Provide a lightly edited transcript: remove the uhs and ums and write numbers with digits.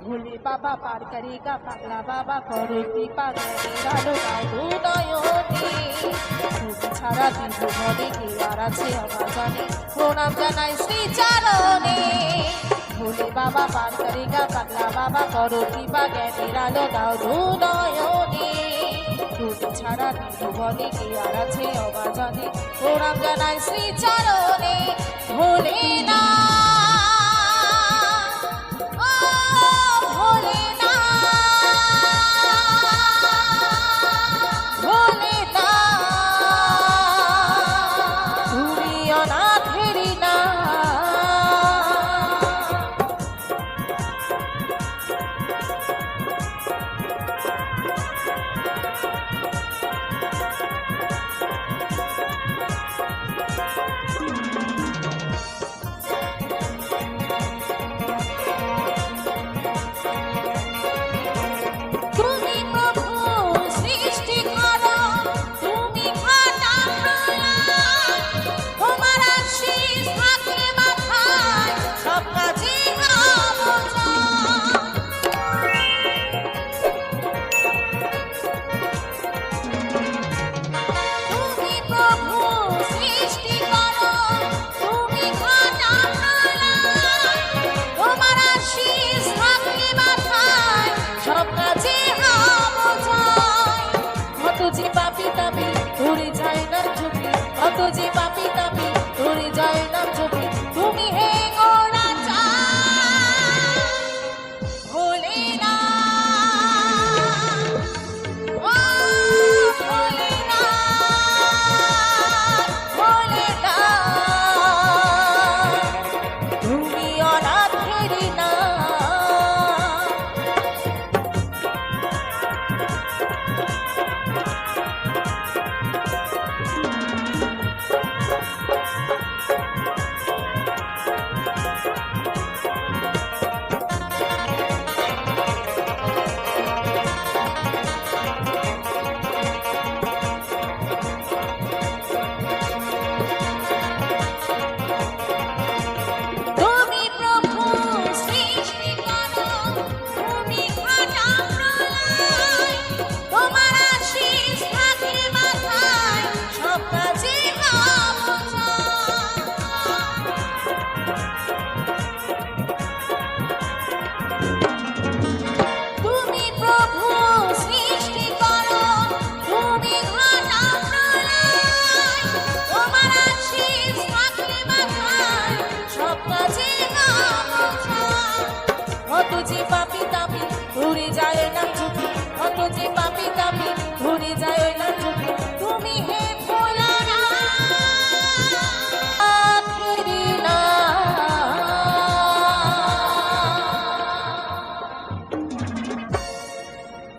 भोले बाबा पार करेगा पागला बाबा करो कृपा আলো দাও হৃদয়তে তুমি ছাড়া বিভুবনে কে আর আছে আমার জানে প্রণাম জানাই শ্রী চরণে भोले बाबा पार करेगा पागला बाबा करो कृपा আলো দাও হৃদয়তে তুমি ছাড়া বিভুবনে কে আর আছে আমার জানে প্রণাম জানাই শ্রী চরণে ভোলে না যে পাপি তাপি উড়ে যায় না চোখে তুমি হে গোরা ভোলে না ও ভোলে না ভোলে না তুমি অনাথেরি না যে পাপি তাপি উড়ে যায় না চোখে, অত যে পাপি